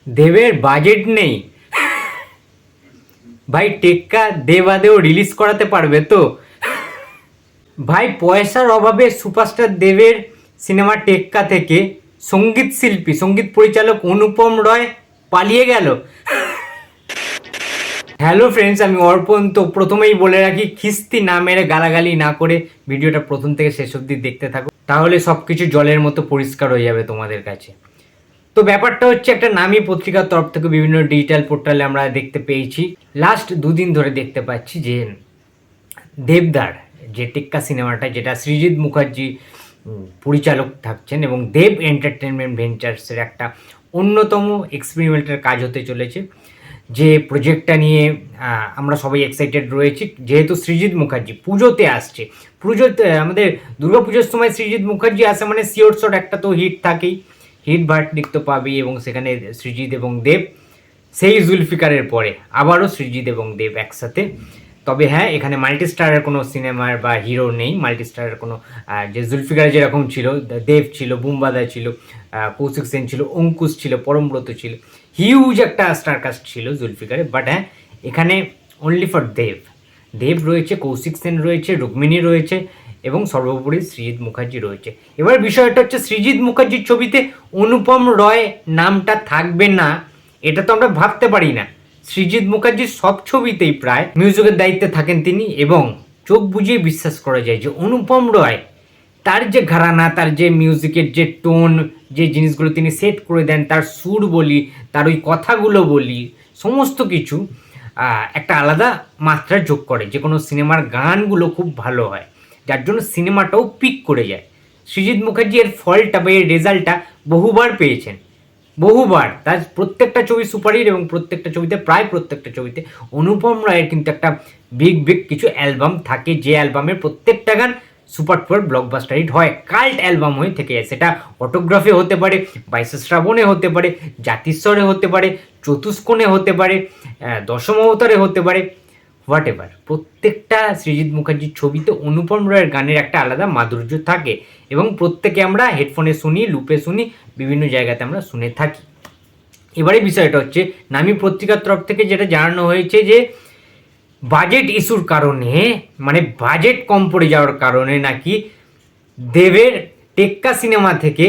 দেবের বাজেট নেই ভাই, টেক্কা দেব আদেও রিলিজ করাতে পারবে তো? ভাই পয়সার অভাবে সুপারস্টার দেবের সিনেমা টেক্কা থেকে সঙ্গীত শিল্পী সঙ্গীত পরিচালক অনুপম রয় পালিয়ে গেল। হ্যালো ফ্রেন্ডস, আমি অর্পণ। তো প্রথমেই বলে রাখি, খিস্তি না মেরে গালাগালি না করে ভিডিওটা প্রথম থেকে শেষ অবধি দেখতে থাকো, তাহলে সব কিছু জলের মতো পরিষ্কার হয়ে যাবে তোমাদের কাছে। তো ব্যাপারটা হচ্ছে, একটা নামী পত্রিকার তরফ থেকে বিভিন্ন ডিজিটাল পোর্টালে আমরা দেখতে পেয়েছি, লাস্ট দুদিন ধরে দেখতে পাচ্ছি যে দেবদার যে টেক্কা সিনেমাটা, যেটা সৃজিত মুখার্জি পরিচালক থাকছেন এবং দেব এন্টারটেনমেন্ট ভেঞ্চার্সের একটা অন্যতম এক্সপেরিমেন্টের কাজ হতে চলেছে, যে প্রজেক্টটা নিয়ে আমরা সবাই এক্সাইটেড রয়েছি। যেহেতু সৃজিত মুখার্জি পুজোতে আসছে, পুজোতে আমাদের দুর্গা পুজোর সময় সৃজিত মুখার্জি আসে মানে শিওর শট একটা তো হিট থাকেই, হিট ভার্ডিক্ট তো পাবেই। এবং সেখানে সৃজিত এবং দেব, সেই জুলফিকারের পরে আবারও সৃজিত এবং দেব একসাথে। তবে হ্যাঁ, এখানে মাল্টিস্টারের কোনো সিনেমার বা হিরো নেই। মাল্টিস্টারের কোনো যে জুলফিকার যেরকম ছিল, দেব ছিল, বুম্বাদা ছিল, কৌশিক সেন ছিল, অঙ্কুশ ছিল, পরমব্রত ছিল, হিউজ একটা স্টারকাস্ট ছিল জুলফিকারে। বাট হ্যাঁ, এখানে অনলি ফর দেব, দেব রয়েছে, কৌশিক সেন রয়েছে, রুক্মিণী রয়েছে এবং সর্বোপরি সৃজিত মুখার্জি রয়েছে। এবার বিষয়টা হচ্ছে, সৃজিত মুখার্জির ছবিতে অনুপম রয় নামটা থাকবে না এটা তো আমরা ভাবতে পারি না। সৃজিত মুখার্জির সব ছবিতেই প্রায় মিউজিকের দায়িত্বে থাকেন তিনি, এবং চোখ বুঝিয়ে বিশ্বাস করা যায় যে অনুপম রয়, তার যে ঘরানা, তার যে মিউজিকের যে টোন, যে জিনিসগুলো তিনি সেট করে দেন, তার সুর বলি, তার ওই কথাগুলো বলি, সমস্ত কিছু একটা আলাদা মাত্রা যোগ করে। যে কোনো সিনেমার গানগুলো খুব ভালো হয়, যার জন্য সিনেমাটাও পিক করে যায়। সৃজিত মুখার্জি এর ফলটা বা এর রেজাল্টটা বহুবার পেয়েছেন, বহুবার। তার প্রত্যেকটা ছবি সুপারহিট এবং প্রত্যেকটা ছবিতে, প্রায় প্রত্যেকটা ছবিতে অনুপম রায়ের কিন্তু একটা বিগ বিগ কিছু অ্যালবাম থাকে, যে অ্যালবামের প্রত্যেকটা গান সুপার টুপার ব্লকবাস্টার হিট হয়, কাল্ট অ্যালবাম হয়ে থেকে যায়। সেটা অটোগ্রাফে হতে পারে, বাইশে শ্রাবণে হতে পারে, জাতিস্বরে হতে পারে, চতুষ্কোণে হতে পারে, দশম অবতারে হতে পারে, হোয়াট এভার। প্রত্যেকটা সৃজিত মুখার্জির ছবিতে অনুপম রয়ের গানের একটা আলাদা মাধুর্য থাকে, এবং প্রত্যেকে আমরা হেডফোনে শুনি, লুপে শুনি, বিভিন্ন জায়গাতে আমরা শুনে থাকি। এবারে বিষয়টা হচ্ছে, নামী পত্রিকার তরফ থেকে যেটা জানানো হয়েছে যে বাজেট ইস্যুর কারণে, মানে বাজেট কম পড়ে যাওয়ার কারণে নাকি দেবের টেক্কা সিনেমা থেকে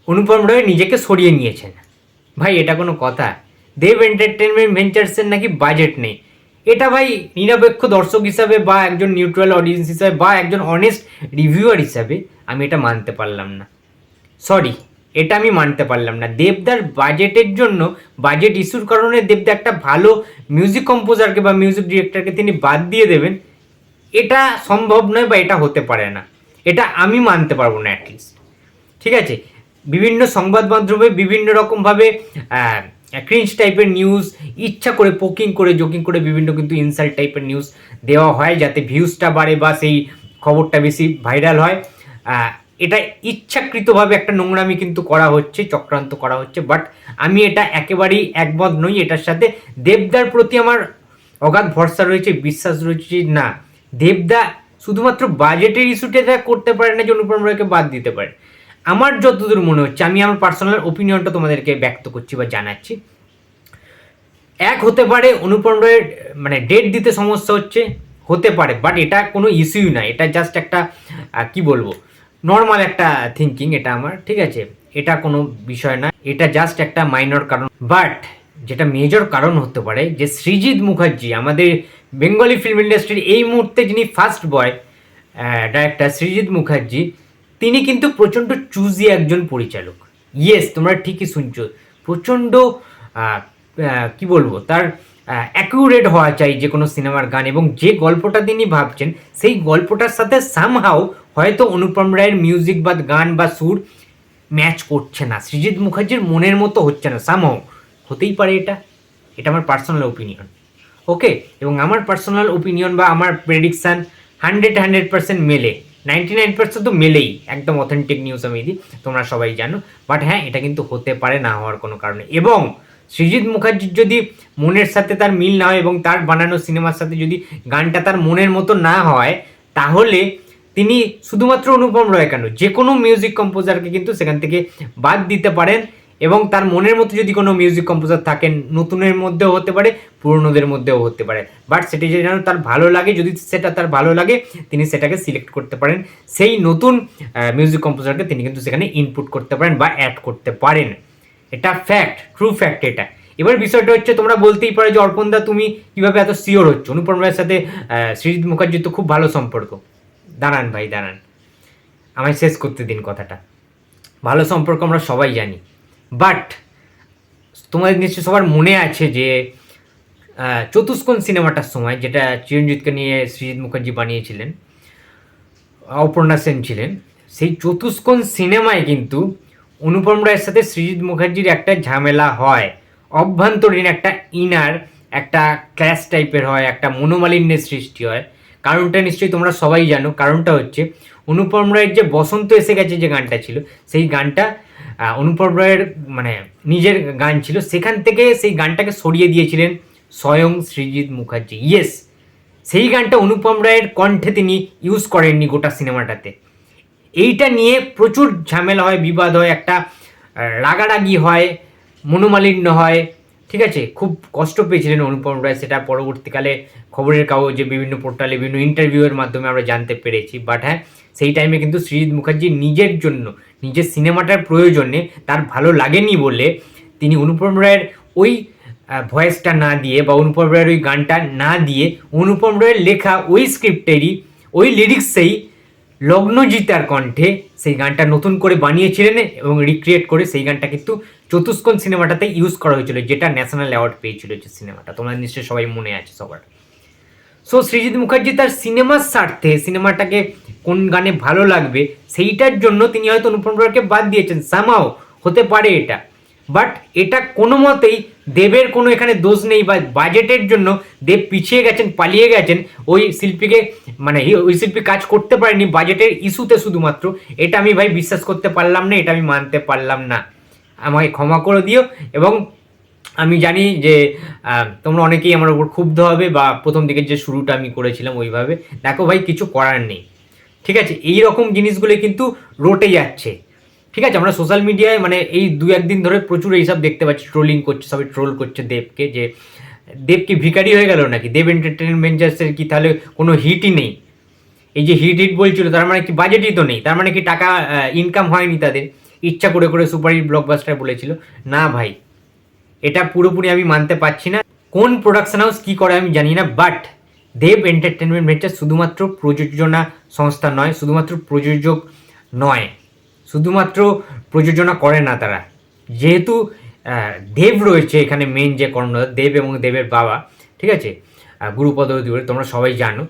অনুপম রয় নিজেকে সরিয়ে নিয়েছেন। ভাই এটা কোনো কথা? দেব এন্টারটেনমেন্ট ভেঞ্চার্সের নাকি বাজেট নেই। এটা ভাই নিরপেক্ষ দর্শক হিসাবে বা একজন নিউট্রাল অডিয়েন্স হিসাবে বা একজন অনেস্ট রিভিউয়ার হিসাবে আমি এটা মানতে পারলাম না। সরি, এটা আমি মানতে পারলাম না। দেবদার বাজেটের জন্য, বাজেট ইস্যুর কারণে দেবদা একটা ভালো মিউজিক কম্পোজারকে বা মিউজিক ডিরেক্টরকে তিনি বাদ দিয়ে দেবেন, এটা সম্ভব নয় বা এটা হতে পারে না। এটা আমি মানতে পারবো না অ্যাটলিস্ট। ঠিক আছে, বিভিন্ন সংবাদ মাধ্যমে বিভিন্ন রকমভাবে ক্রিঞ্জ টাইপের নিউজ, ইচ্ছা করে পোকিং করে জোকিং করে বিভিন্ন কিন্তু ইনসাল্ট টাইপের নিউজ দেওয়া হয়, যাতে ভিউজটা বাড়ে বা সেই খবরটা বেশি ভাইরাল হয়। এটা ইচ্ছাকৃতভাবে একটা নোংরামি কিন্তু করা হচ্ছে, চক্রান্ত করা হচ্ছে। বাট আমি এটা একেবারেই একমত নই এটার সাথে। দেবদার প্রতি আমার অগাধ ভরসা রয়েছে, বিশ্বাস রয়েছে যে না, দেবদা শুধুমাত্র বাজেটের ইস্যুটা করতে পারে না যে অনুপম রয়কে বাদ দিতে পারে। আমার যতদূর মনে হচ্ছে, আমি আমার পার্সোনাল ওপিনিয়নটা তোমাদেরকে ব্যক্ত করছি বা জানাচ্ছি, এক হতে পারে অনুপম রয়ের মানে ডেট দিতে সমস্যা হচ্ছে, হতে পারে। বাট এটা কোনো ইস্যুই না, এটা জাস্ট একটা কি বলবো, নর্মাল একটা থিঙ্কিং এটা আমার। ঠিক আছে, এটা কোনো বিষয় না, এটা জাস্ট একটা মাইনর কারণ। বাট যেটা মেজর কারণ হতে পারে, যে সৃজিত মুখার্জি, আমাদের বেঙ্গলি ফিল্ম ইন্ডাস্ট্রির এই মুহূর্তে যিনি first boy director Srijit Mukherjee, তিনি কিন্তু প্রচণ্ড চুজি একজন পরিচালক। ইয়েস, তোমরা ঠিকই শুনছো, প্রচণ্ড কি বলবো, তার অ্যাকুরেট হওয়া চাই যে কোনো সিনেমার গান, এবং যে গল্পটা তিনি ভাবছেন সেই গল্পটার সাথে সামহাও হয়তো অনুপম রায়ের মিউজিক বা গান বা সুর ম্যাচ করছে না, সৃজিত মুখার্জির মনের মতো হচ্ছে না সামহাও। হতেই পারে এটা, এটা আমার পার্সোনাল ওপিনিয়ন। ওকে, এবং আমার পার্সোনাল ওপিনিয়ন বা আমার প্রেডিকশান 100% মেলে, 99% তো মেলেই, একদম অথেন্টিক নিউজ আমি দিই, তোমরা সবাই জানো। বাট হ্যাঁ, এটা কিন্তু হতে পারে না হওয়ার কোনো কারণে। এবং সৃজিত মুখার্জির যদি মনের সাথে তার মিল না হয় এবং তার বানানো সিনেমার সাথে যদি গানটা তার মনের মতো না হয়, তাহলে তিনি শুধুমাত্র অনুপম রয় কেন, যে কোনো মিউজিক কম্পোজারকে কিন্তু সেখান থেকে বাদ দিতে পারেন। এবং তার মনের মতো যদি কোনো মিউজিক কম্পোজার থাকেন, নতুনের মধ্যেও হতে পারে, পুরনোদের মধ্যেও হতে পারে, বাট সেটি যেন তার ভালো লাগে, যদি সেটা তার ভালো লাগে তিনি সেটাকে সিলেক্ট করতে পারেন, সেই নতুন মিউজিক কম্পোজারকে তিনি কিন্তু সেখানে ইনপুট করতে পারেন বা অ্যাড করতে পারেন। এটা ফ্যাক্ট, ট্রু ফ্যাক্ট এটা। এবার বিষয়টা হচ্ছে, তোমরা বলতেই পারো যে অর্পণদা তুমি কিভাবে এত শিওর হচ্ছ, অনুপম রায়ের সাথে সৃজিত মুখার্জির তো খুব ভালো সম্পর্ক। দাঁড়ান ভাই দাঁড়ান, আমায় শেষ করতে দিন কথাটা। ভালো সম্পর্ক আমরা সবাই জানি, বাট তোমাদের নিশ্চয়ই সবার মনে আছে যে চতুষ্কোণ সিনেমাটার সময়, যেটা চিরঞ্জিতকে নিয়ে সৃজিত মুখার্জি বানিয়েছিলেন, অপর্ণা সেন ছিলেন, সেই চতুষ্কোণ সিনেমায় কিন্তু অনুপম রায়ের সাথে সৃজিত মুখার্জির একটা ঝামেলা হয়, অভ্যন্তরীণ একটা ইনার একটা ক্ল্যাশ টাইপের হয়, একটা মনোমালিন্যের সৃষ্টি হয়। কারণটা নিশ্চয়ই তোমরা সবাই জানো। কারণটা হচ্ছে, অনুপম রায়ের যে বসন্ত এসে গেছে যে গানটা ছিল, সেই গানটা অনুপম রায়ের মানে নিজের গান ছিল, সেখান থেকে সেই গানটাকে সরিয়ে দিয়েছিলেন স্বয়ং সৃজিত মুখার্জি। ইয়েস, সেই গানটা অনুপম রায়ের কণ্ঠে তিনি ইউজ করেননি গোটা সিনেমাটাতে। এইটা নিয়ে প্রচুর ঝামেলা হয়, বিবাদ হয়, একটা রাগারাগি হয়, মনোমালিন্য হয়, ঠিক আছে। খুব কষ্ট পেয়েছিলেন অনুপম রায়, সেটা পরবর্তীকালে খবরের কাগজে, বিভিন্ন পোর্টালে, বিভিন্ন ইন্টারভিউয়ের মাধ্যমে আমরা জানতে পেরেছি। বাট হ্যাঁ, সেই টাইমে কিন্তু সৃজিত মুখার্জি নিজের জন্য, নিজের সিনেমাটার প্রয়োজনে, তার ভালো লাগেনি বলে তিনি অনুপম রায়ের ওই ভয়েসটা না দিয়ে বা অনুপম রায়ের ওই গানটা না দিয়ে অনুপম রায়ের লেখা ওই স্ক্রিপ্টেরই ওই লিরিক্সেই লগ্নজিতার কণ্ঠে সেই গানটা নতুন করে বানিয়েছিলেন এবং রিক্রিয়েট করে সেই গানটা কিন্তু চতুষ্কোণ সিনেমাটাতে ইউজ করা হয়েছিল, যেটা ন্যাশনাল অ্যাওয়ার্ড পেয়েছিল যে সিনেমাটা, তোমরা নিশ্চয়ই সবাই মনে আছে সবার। সো সৃজিত মুখার্জি তার সিনেমার স্বার্থে, সিনেমাটাকে কোন গানে ভালো লাগবে সেইটার জন্য তিনি হয়তো অনুপম রায়কে বাদ দিয়েছেন, সামহাও হতে পারে এটা। বাট এটা কোনো মতেই দেবের কোনো এখানে দোষ নেই, বা বাজেটের জন্য দেব পিছিয়ে গেছেন, পালিয়ে গেছেন, ওই শিল্পীকে মানে ওই শিল্পী কাজ করতে পারেনি বাজেটের ইস্যুতে শুধুমাত্র। এটা আমি ভাই বিশ্বাস করতে পারলাম না, এটা আমি মানতে পারলাম না, আমাকে ক্ষমা করে দিও। এবং আমি জানি যে তোমরা অনেকেই আমার উপর ক্ষুব্ধ হবে, বা প্রথম দিকে যে শুরুটা আমি করেছিলাম ওইভাবে, দেখো ভাই কিছু করার নেই, ঠিক আছে। এই রকম জিনিসগুলো কিন্তু রটে যাচ্ছে, ঠিক আছে। আমরা সোশ্যাল মিডিয়ায় মানে এই দু একদিন ধরে প্রচুর এইসব দেখতে পাচ্ছি, ট্রোলিং করছে, সবাই ট্রোল করছে দেবকে, যে দেব কি ভিখারি হয়ে গেল নাকি, দেব এন্টারটেনমেন্টার্সের কি তাহলে কোনো হিটই নেই? এই যে হিট হিট বলছিল, তার মানে কি বাজেটই তো নেই? তার মানে কি টাকা ইনকাম হয়নি তাদের, ইচ্ছা করে করে সুপার হিট ব্লকবাস্টার বলেছিল? না ভাই, এটা পুরোপুরি আমি মানতে পারছি না। কোন প্রোডাকশন হাউস কী করে আমি জানি না, বাট দেব এন্টারটেনমেন্ট ভেঞ্চার শুধুমাত্র প্রযোজনা সংস্থা নয়, শুধুমাত্র প্রযোজক নয়, শুধুমাত্র প্রযোজনা করে না তারা, যেহেতু দেব রয়েছে এখানে, মেন যে কর্ণধার দেব এবং দেবের বাবা, ঠিক আছে, গুরুপদ অধিকারী, তোমরা সবাই জানো,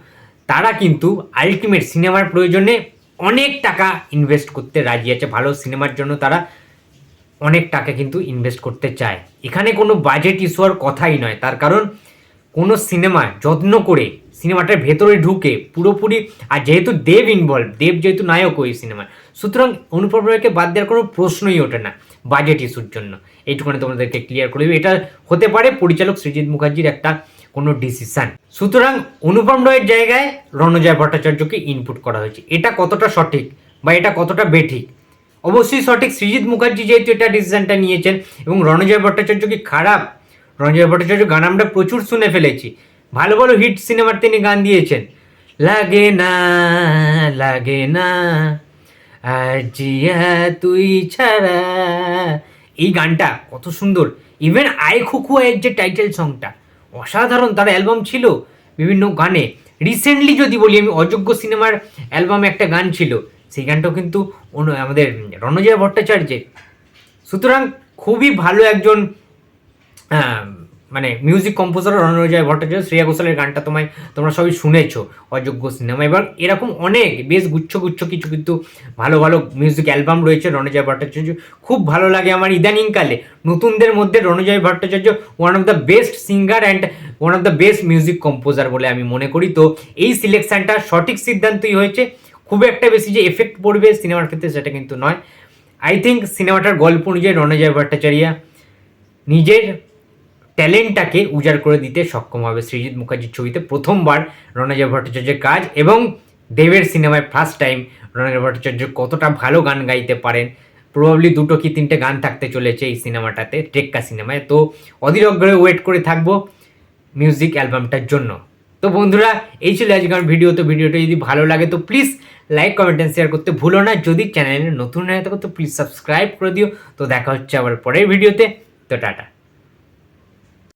তারা কিন্তু আলটিমেট সিনেমার প্রয়োজনে অনেক টাকা ইনভেস্ট করতে রাজি আছে, ভালো সিনেমার জন্য তারা অনেক টাকা কিন্তু ইনভেস্ট করতে চায়। এখানে কোনো বাজেট ইস্যু হওয়ার কথাই নয়, তার কারণ কোনো সিনেমা যত্ন করে সিনেমাটার ভেতরে ঢুকে পুরোপুরি, আর যেহেতু দেব ইনভলভ, দেব যেহেতু নায়ক ওই সিনেমার, সুতরাং অনুপম রায়কে বাদ দেওয়ার কোনো প্রশ্নই ওঠে না বাজেট ইস্যুর জন্য। এইটুকুনি তোমাদেরকে ক্লিয়ার করে দেবে। এটা হতে পারে পরিচালক সৃজিত মুখার্জির একটা কোনো ডিসিশন। সুতরাং অনুপম রায়ের জায়গায় রণজয় ভট্টাচার্যকে ইনপুট করা হয়েছে, এটা কতটা সঠিক বা এটা কতটা বেঠিক? অবশ্যই সঠিক। সৃজিত মুখার্জি যেহেতু এটা ডিসিশনটা নিয়েছেন, এবং রণজয় ভট্টাচার্য কি খারাপ? রণজয় ভট্টাচার্য গান আমরা প্রচুর শুনে ফেলেছি, ভালো ভালো হিট সিনেমার তিনি গান দিয়েছেন, লাগে না লাগে না আজিয়া তুই ছাড়া, এই গানটা কত সুন্দর। ইভেন আয় খুকুয়ের যে টাইটেল সংটা অসাধারণ, তার অ্যালবাম ছিল বিভিন্ন গানে। রিসেন্টলি যদি বলি আমি, অযোগ্য সিনেমার অ্যালবামে একটা গান ছিল, সেই গানটাও কিন্তু আমাদের রণজয় ভট্টাচার্যের। সুতরাং খুবই ভালো একজন মানে মিউজিক কম্পোজার রণজয় ভট্টাচার্য। শ্রেয়া ঘোষালের গানটা তোমরা সবাই শুনেছো অযোগ্য সিনেমা। এবার এরকম অনেক বেশ গুচ্ছ কিছু কিন্তু ভালো ভালো মিউজিক অ্যালবাম রয়েছে রণজয় ভট্টাচার্য। খুব ভালো লাগে আমার ইদানিংকালে নতুনদের মধ্যে Ranajoy Bhattacharya one of the best singer and one of the best music composer বলে আমি মনে করি। তো এই সিলেকশানটা সঠিক সিদ্ধান্তই হয়েছে। খুব একটা বেশি যে এফেক্ট পড়বে সিনেমার ক্ষেত্রে সেটা কিন্তু নয়। আই থিঙ্ক সিনেমাটার গল্প অনুযায়ী রণজয় ভট্টাচার্য নিজের ট্যালেন্টটাকে উজাড় করে দিতে সক্ষম হবে। সৃজিত মুখার্জির ছবিতে প্রথমবার রণজয় ভট্টাচার্যের কাজ, এবং দেবের সিনেমায় ফার্স্ট টাইম রণজয় ভট্টাচার্য কতটা ভালো গান গাইতে পারেন প্রবাবলি 2 কি 3টে গান থাকতে চলেছে এই সিনেমাটাতে, টেক্কা সিনেমায়। তো অধীর আগ্রহে ওয়েট করে থাকবো মিউজিক অ্যালবামটার জন্য। তো বন্ধুরা, এই ছিল আজকের ভিডিও। তো ভিডিওটা যদি ভালো লাগে তো please like, comment and share করতে ভুলো না। যদি চ্যানেলে নতুন হয়ে থাকো তো প্লিজ সাবস্ক্রাইব করে দিও। তো দেখা হচ্ছে আবার পরের ভিডিওতে। তো টাটা।